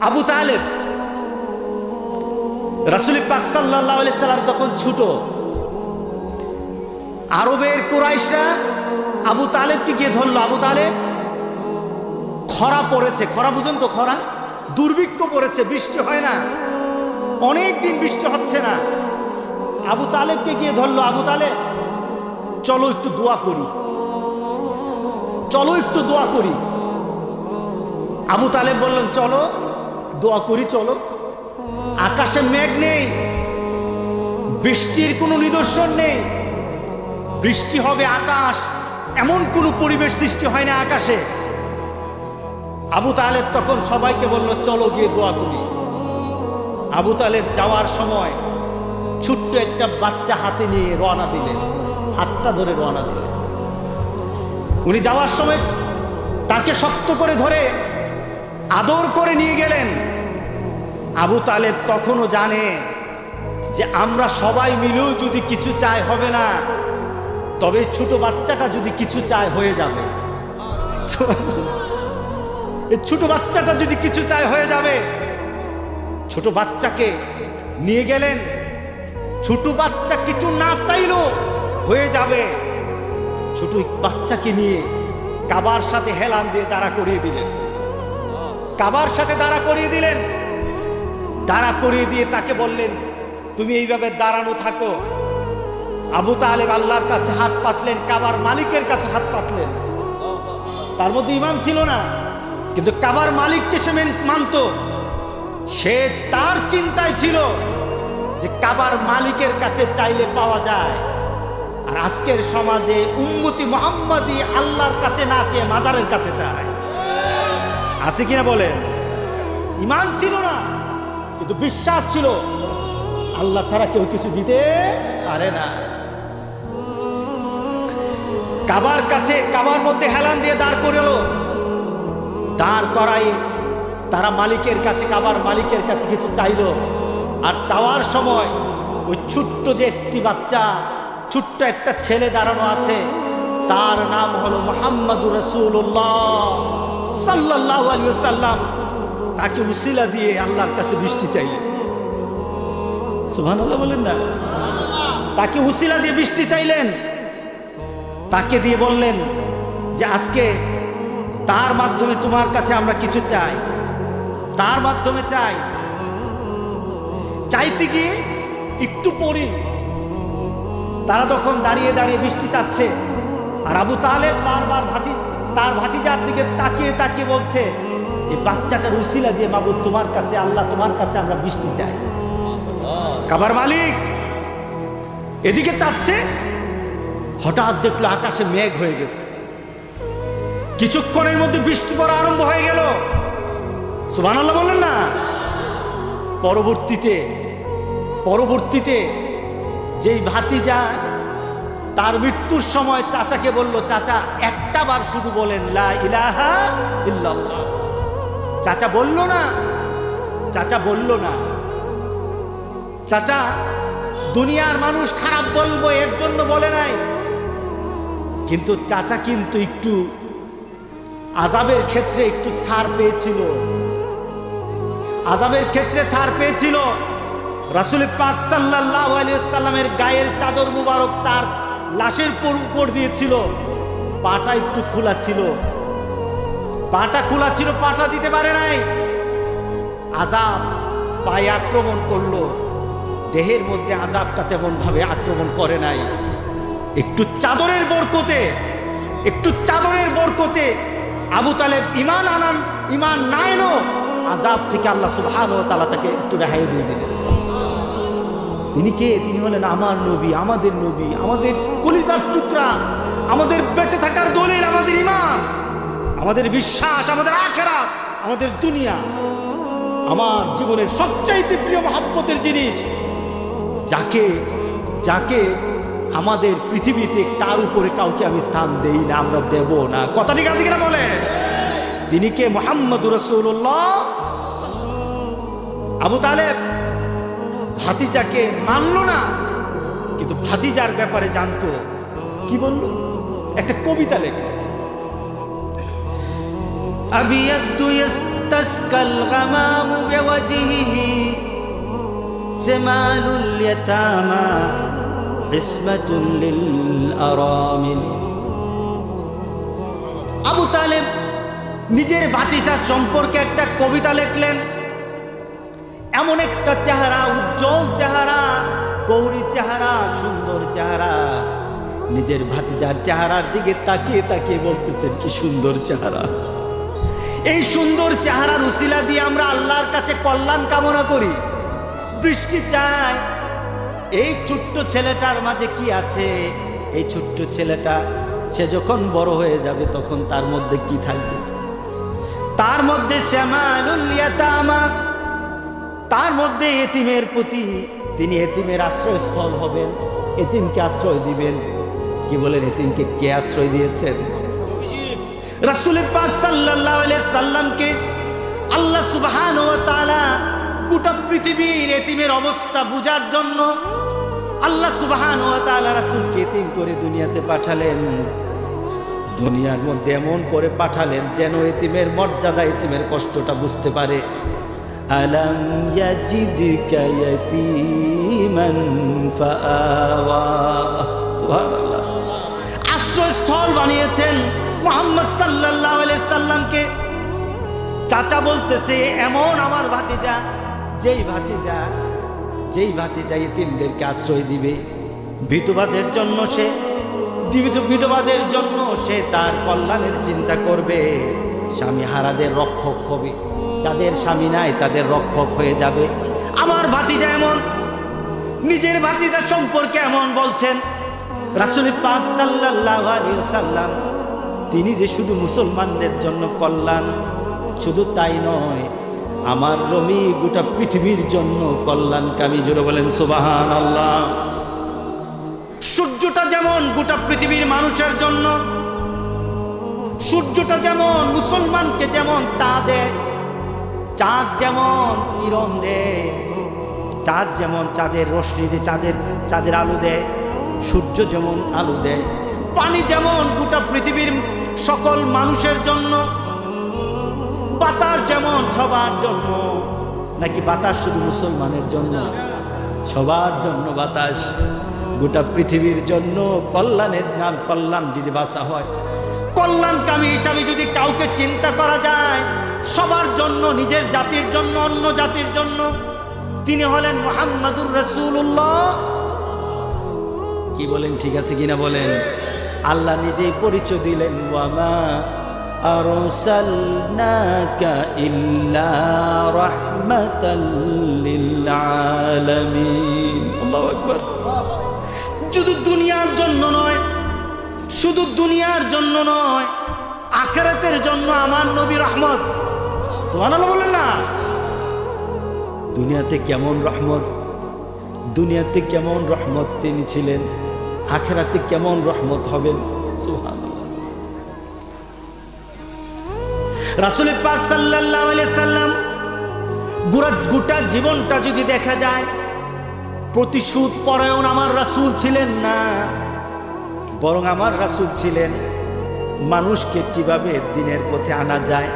আবু তালেব রাসূল পাক সাল্লাল্লাহু আলাইহি সাল্লাম তখন ছোট। আরবের কুরাইশরা আবু তালেবকে গিয়ে ধরলো। আবু তালেব খরা পড়েছে, খরা বুঝুন তো, খরা দুর্ভিক্ষ পড়েছে, বৃষ্টি হয় না, অনেক দিন বৃষ্টি হচ্ছে না। আবু তালেবকে গিয়ে ধরলো, আবু তালেব চলো একটু দোয়া করি, চলো একটু দোয়া করি। আবু তালেব বললেন চলো দোয়া করি, চলো। আকাশে মেঘ নেই, বৃষ্টির কোনো নিদর্শন নেই, বৃষ্টি হবে আকাশ এমন কোনো পরিবেশ সৃষ্টি হয় না আকাশে। আবু তালেব তখন সবাইকে বলল চলো গিয়ে দোয়া করি। আবু তালেব যাওয়ার সময় ছোট্ট একটা বাচ্চা হাতে নিয়ে রওনা দিলেন, হাতটা ধরে রওনা দিলেন। উনি যাওয়ার সময় তাকে শক্ত করে ধরে আদর করে নিয়ে গেলেন। আবু তালেব তখনও জানে যে আমরা সবাই মিলেও যদি কিছু চাই হবে না, তবে ছোট বাচ্চাটা যদি কিছু চায় হয়ে যাবে। এই ছোট বাচ্চাটা যদি কিছু চায় হয়ে যাবে। ছোট বাচ্চাকে নিয়ে গেলেন, ছোট বাচ্চা কিছু না চাইলেও হয়ে যাবে। ছোট বাচ্চাকে নিয়ে কাবার সাথে হেলান দিয়ে দাঁড়া করিয়ে দিলেন, কাবার সাথে দাঁড়া করিয়ে দিলেন। দাঁড়া করিয়ে দিয়ে তাকে বললেন তুমি এইভাবে দাঁড়ানো থাকো। আবু তালেব আল্লাহর কাছে হাত পাতলেন, কাবার মালিকের কাছে হাত পাতলেন। তার মধ্যে ইমান ছিল না, কিন্তু কাবার মালিককে সে মানত। সে তার চিন্তায় ছিল যে কাবার মালিকের কাছে চাইলে পাওয়া যায়। আর আজকের সমাজে উম্মতি মুহাম্মাদি আল্লাহর কাছে না চেয়ে মাজারের কাছে চায়। আছে কিনা বলেন? ইমান ছিল না, কিন্তু বিশ্বাস ছিল আল্লাহ ছাড়া কেউ কিছু দিতে পারে না। কাবার কাছে, কাবার মধ্যে হেলান দিয়ে দাঁড় করলো। দাঁড় করাই তারা মালিকের কাছে, কাবার মালিকের কাছে কিছু চাইলো। আর চাওয়ার সময় ওই ছোট্ট যে একটি বাচ্চা, ছোট্ট একটা ছেলে দাঁড়ানো আছে, তার নাম হলো মুহাম্মাদুর রাসূলুল্লাহ সাল্লাল্লাহু আলাইহি ওয়াসাল্লাম। তাকে উসিলা দিয়ে আল্লাহর কাছে বৃষ্টি চাইলেন। সুবহানাল্লাহ বলেন না? তাকে উসিলা দিয়ে বৃষ্টি চাইলেন। তাকে দিয়ে বললেন যে আজকে তার মাধ্যমে তোমার কাছে আমরা কিছু চাই, তার মাধ্যমে চাই। চাইতে গিয়ে একটু পরি তারা তখন দাঁড়িয়ে দাঁড়িয়ে বৃষ্টি চাচ্ছে। আর আবু তালেব বারবার তার ভাতিজার দিকে তাকিয়ে তাকিয়ে বলছে এই বাচ্চাটার উসিলা দিয়ে মাবুদ তোমার কাছে, আল্লাহ তোমার কাছে আমরা বৃষ্টি চাই। কাবার মালিক এদিকে চাচ্ছে, হঠাৎ দেখলো আকাশে মেঘ হয়ে গেছে। কিছুক্ষণের মধ্যে বৃষ্টি পড়া আরম্ভ হয়ে গেল। সুবহানাল্লাহ বলেন না? পরবর্তীতে যেই ভাতিজা তার মৃত্যুর সময় চাচাকে বলল চাচা একটা বার শুধু বলেন লা ইলাহা ইল্লাল্লাহ। চাচা বলল না, চাচা বলল না। চাচা দুনিয়ার মানুষ খারাপ বলবো এর জন্য বলে নাই, কিন্তু চাচা কিন্তু একটু আযাবের ক্ষেত্রে একটু ছাড় পেয়েছিল, আযাবের ক্ষেত্রে ছাড় পেয়েছিল। রাসূল পাক সাল্লাল্লাহু আলাইহি ওয়াসাল্লামের গায়ের চাদর মুবারক তার লাশের উপর দিয়েছিল। পাটা একটু খোলা ছিল, পাটা খোলা ছিল, পাটা দিতে পারে নাই। আযাব পায়ে আক্রমণ করলো, দেহের মধ্যে আযাবটা তেমন ভাবে আক্রমণ করে নাই। একটু চাদরের বরকতে আবু তালেব ইমান না এলো, আযাব থেকে আল্লাহ সুবহানাহু ওয়া তাআলা তাকে একটু রেহাই দিয়ে দিলেন। তিনি কে? তিনি হলেন আমার নবী, আমাদের নবী, আমাদের কলিজার টুকরা, আমাদের বেঁচে থাকার দলিল, আমাদের ঈমান, আমাদের বিশ্বাস, আমাদের আখিরাত, আমাদের দুনিয়া, আমার জীবনের সবচাইতে প্রিয় মহব্বতের জিনিস। যাকে আমাদের পৃথিবীতে তার উপরে কাউকে আমি স্থান দেই না, আমরা দেব না। কথা ঠিক আছে কিনা বলে? তিনি কে? মুহাম্মাদুর রাসূলুল্লাহ। আবু তালেব ভাতিজাকে মানলো না, কিন্তু ভাতিজার ব্যাপারে জানতো। কি বলল? একটা কবিতা লেখে, আবিয়াদু ইস্তাসকাল গামামু বিওয়াজহিহি জামালুল ইয়াতামা ইসমাতুল লিল আরামিল। আবু তালেব নিজের ভাতিজার সম্পর্কে একটা কবিতা লিখলেন। এমন একটা চেহারা, উজ্জ্বল চেহারা, গৌরী চেহারা, সুন্দর চেহারা। নিজের ভাতিজার চেহারার দিকে তাকিয়ে তাকিয়ে বলতেছেন কি সুন্দর চেহারা। এই সুন্দর চেহারার উসিলা দিয়ে আমরা আল্লাহর কাছে কল্যাণ কামনা করি, বৃষ্টি চাই। এই ছোট্ট ছেলেটার মাঝে কি আছে? এই ছোট্ট ছেলেটা সে যখন বড় হয়ে যাবে তখন তার মধ্যে কি থাকবে? তার মধ্যে শামালুল ইয়াতামা, তার মধ্যে এতিমের প্রতি, তিনি এতিমের আশ্রয়স্থল হবেন, এতিমকে আশ্রয় দিবেন। কি বলেন, এতিমকে কে আশ্রয় দিয়েছেন? রাসূল পাক সাল্লাল্লাহু আলাইহি সাল্লামকে আল্লাহ সুবহানাহু ওয়া তাআলা গোটা পৃথিবীর এতিমের অবস্থা বুঝার জন্য আল্লাহ সুবহানাহু ওয়া তাআলা রাসূলকে এতিম করে দুনিয়াতে পাঠালেন। দুনিয়ার মধ্যে এমন করে পাঠালেন যেন এতিমের মর্যাদা, এতিমের কষ্টটা বুঝতে পারে। আলাম ইয়াজিদকা ইয়াতীমান ফাআওয়া, সুবহানাল্লাহ। আশ্রয়স্থল বানিয়েছেন মুহাম্মদ সাল্লাল্লাহু আলাইহি সাল্লামকে। চাচা বলতেছে এমন আমার ভাতিজা, যেই ভাতিজা এতিমদেরকে আশ্রয় দিবে, বিধবাদের জন্য সে বিধবাদের জন্য সে তার কল্যাণের চিন্তা করবে, স্বামী হারাদের রক্ষক হবে, যাদের স্বামী নাই তাদের রক্ষক হয়ে যাবে। আমার ভাতিজা এমন, নিজের ভাতিজা সম্পর্কে এমন বলছেন রাসূল পাক সাল্লাল্লাহু আলাইহি ওয়াসাল্লাম। তিনি যে শুধু মুসলমানদের জন্য কল্যাণ, শুধু তাই নয়, আমার নবী গোটা পৃথিবীর জন্য কল্যাণকামী। জোরে বলেন সুবহানাল্লাহ। সূর্যটা যেমন গোটা পৃথিবীর মানুষের জন্য, সূর্যটা যেমন মুসলমানকে যেমন তা দেয়, চাঁদ যেমন কিরণ দেয়, চাঁদ যেমন চাঁদের রশ্মি দিয়ে চাঁদের আলো দেয়, সূর্য যেমন আলো দেয়, পানি যেমন গোটা পৃথিবীর সকল মানুষের জন্য, বাতাস যেমন সবার জন্য। নাকি বাতাস শুধু মুসলমানের জন্য? সবার জন্য বাতাস, গোটা পৃথিবীর জন্য কল্যাণের নাম। কল্যাণ যদি বাসা হয়, কল্যাণকামী হিসাবে যদি কাউকে চিন্তা করা যায় সবার জন্য, নিজের জাতির জন্য, অন্য জাতির জন্য, তিনি হলেন মুহাম্মাদুর রাসূলুল্লাহ। কি বলেন, ঠিক আছে কিনা বলেন? আল্লাহ নিজেই পরিচয় দিলেন, ওয়ামা আরসালনাকা ইল্লা রাহমাতাল লিল আলামিন। আল্লাহু আকবার। শুধু দুনিয়ার জন্য নয়, শুধু দুনিয়ার জন্য নয়, আখিরাতের জন্য আমার নবী রহমত। সুবহানাল্লাহ বলেন না? দুনিয়াতে কেমন রহমত, দুনিয়াতে কেমন রহমত তিনি ছিলেন, আখিরাতে কেমন রহমত হবেন। সুবহানাল্লাহ। রাসূল পাক সাল্লাল্লাহু আলাইহি সাল্লাম গোটা জীবনটা যদি দেখা যায়, প্রতিশোধ পরায়ণ আমার রাসূল ছিলেন না, বরং আমার রাসূল ছিলেন মানুষকে কিভাবে দিনের পথে আনা যায়,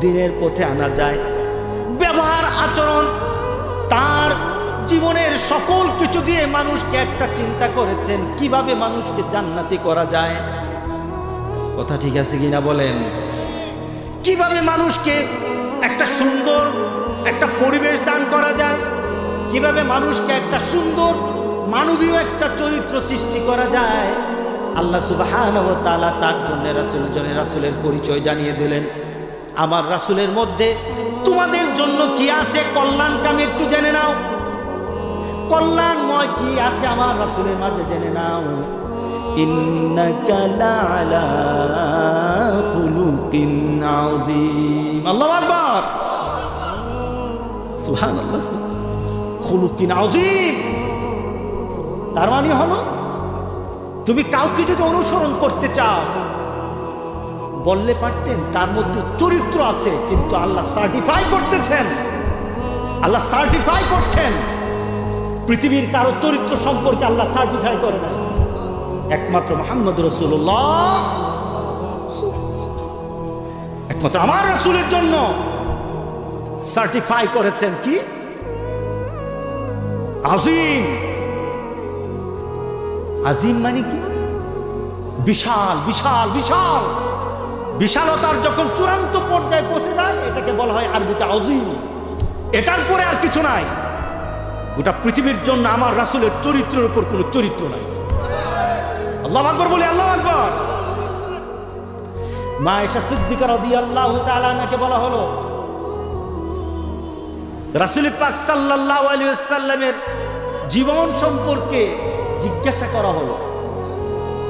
দিনের পথে আনা যায়, ব্যবহার আচরণ, তার জীবনের সকল কিছু দিয়ে মানুষকে একটা চিন্তা করেছেন কিভাবে মানুষকে জান্নাতি করা যায়। কথা ঠিক আছে কিনা বলেন? কিভাবে মানুষকে একটা সুন্দর একটা পরিবেশ দান করা যায়, কিভাবে মানুষকে একটা সুন্দর মানবীয় একটা চরিত্র সৃষ্টি করা যায়। আল্লাহ সুবহানাহু ওয়া তাআলা তার জন্য রাসূলের পরিচয় জানিয়ে দিলেন। আমার রাসূলের মধ্যে তোমাদের জন্য কি আছে কল্যাণকামী একটু জেনে নাও, কল্যাণময় কি আছে আমার রাসূলের মাঝে জেনে নাও। ইন্নাকা লাআলা খুলুকিন আযীম। আল্লাহু আকবার, সুবহানাল্লাহ। খুলুকিন আযীম তার মানে হলো তুমি কাউকে যদি অনুসরণ করতে চাও, বললে পারতেন তার মধ্যে চরিত্র আছে, কিন্তু আল্লাহ সার্টিফাই করতেছেন, আল্লাহ সার্টিফাই করছেন। পৃথিবীর কারো চরিত্র সম্পর্কে আল্লাহ সার্টিফাই করে না, একমাত্র মুহাম্মদ রাসূলুল্লাহ, একমাত্র আমার রাসূলের জন্য সার্টিফাই করেছেন কি আজিম। আজিম মানে কি? বিশাল বিশাল বিশাল। বিশালতার যখন চূড়ান্ত পর্যায়ে পৌঁছে যায় এটাকে বলা হয় আরবিতে আজিম। এটার পরে আর কিছু নাই। গোটা পৃথিবীর জন্য আমার রাসূলের চরিত্রের উপর কোনো চরিত্র নাই। আল্লাহু আকবার বলি, আল্লাহু আকবার। মা আয়েশা সিদ্দিকা রাদিয়াল্লাহু তাআলা আনহাকে বলা হলো, রাসূল পাক সাল্লাল্লাহু আলাইহি ওয়াসাল্লামের জীবন সম্পর্কে জিজ্ঞাসা করা হলো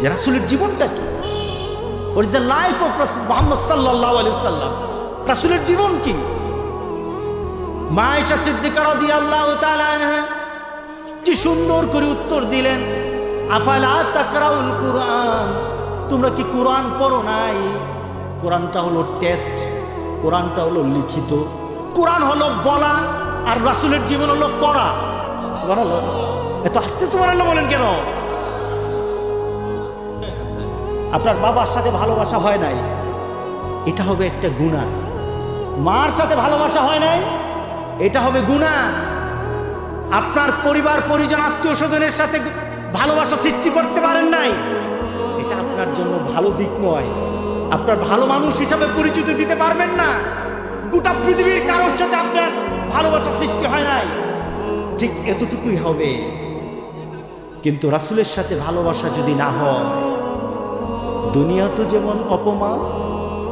যে রাসূলের জীবনটা কি? What is the life of Muhammad সাল্লাল্লাহু আলাইহি ওয়াসাল্লাম? রাসূলের জীবন কি? মা আয়েশা সিদ্দিকা রাদিয়াল্লাহু তাআলা আনহা কি সুন্দর করে উত্তর দিলেন, আফালা তাকরাউল কুরআন, তোমরা কি কোরআন পড়ো নাই? কোরআনটা হলো টেক্সট, কোরআনটা হলো লিখিত, কোরআন হলো বলা, আর রাসূলের জীবন হলো করা। সুবহানাল্লাহ। এত আস্তে সুবহানাল্লাহ বলেন কেন? আপনার বাবার সাথে ভালোবাসা হয় নাই, এটা হবে একটা গুনাহ। মার সাথে ভালোবাসা হয় নাই, এটা হবে গুনাহ। আপনার পরিবার পরিজন আত্মীয় স্বজনের সাথে ভালোবাসা সৃষ্টি করতে পারেন নাই, এটা আপনার জন্য ভালো দিক নয়। আপনার ভালো মানুষ হিসাবে পরিচিতি দিতে পারবেন না। গোটা পৃথিবীর কারোর সাথে আপনার ভালোবাসা সৃষ্টি হয় নাই, ঠিক এতটুকুই হবে। কিন্তু রাসূলের সাথে ভালোবাসা যদি না হয়, দুনিয়া তো যেমন অপমান,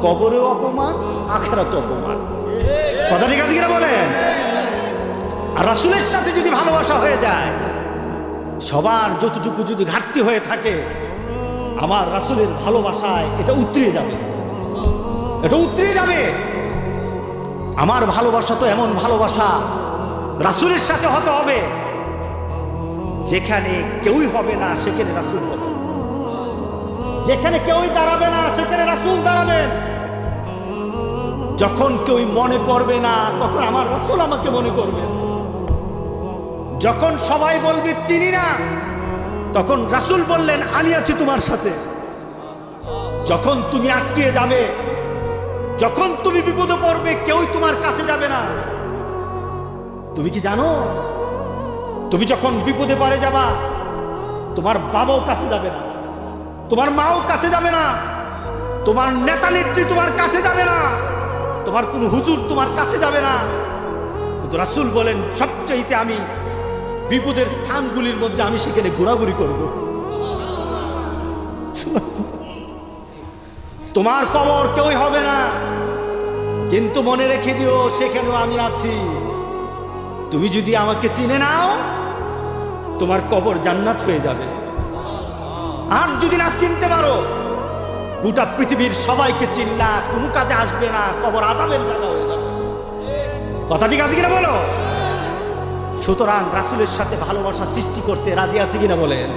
কবরেও অপমান, আখিরাতেও অপমান। কথা ঠিক আছে কিনা বলেন? আর রাসূলের সাথে যদি ভালোবাসা হয়ে যায়, সবার যতটুকু যদি ঘাটতি হয়ে থাকে, আমার রাসূলের ভালোবাসায় এটা উতরে যাবে, এটা উতরে যাবে। আমার ভালোবাসা তো এমন ভালোবাসা রাসূলের সাথে হতে হবে যেখানে কেউই হবে না সেখানে রাসূল হবে, যেখানে কেউই দাঁড়াবে না সেখানে রাসূল দাঁড়াবেন, যখন কেউই মনে করবে না তখন আমার রাসূল আমাকে মনে করবে, যখন সবাই বলবে চিনি না তখন রাসূল বললেন আমি আছি তোমার সাথে, যখন তুমি আটকিয়ে যাবে, যখন তুমি বিপদে পড়বে কেউই তোমার কাছে যাবে না। তুমি কি জানো, তুমি যখন বিপদে পড়ে যাবা, তোমার বাবাও কাছে যাবে না, তোমার মাও কাছে যাবে না, তোমার নেতা নেত্রী তোমার কাছে যাবে না, তোমার কোনো হুজুর তোমার কাছে যাবে না। কিন্তু রাসূল বলেন সবচাইতে আমি বিপদের স্থানগুলির মধ্যে আমি সেখানে ঘোরাঘুরি করব। তোমার কবর কেউই হবে না, কিন্তু মনে রেখে দিও সেখানেও আমি আছি। তুমি যদি আমাকে চিনে নাও, তোমার কবর জান্নাত হয়ে যাবে। আর যদি না চিনতে পারো, গোটা পৃথিবীর সবাইকে চিনলা, কোনো কাজে আসবে না, কবর আযাবের জায়গা হয়ে যাবে। কথা ঠিক আছে কিনা বলো? সুতরাং রাসূলের সাথে ভালোবাসা সৃষ্টি করতে রাজি আছি কিনা বলেন?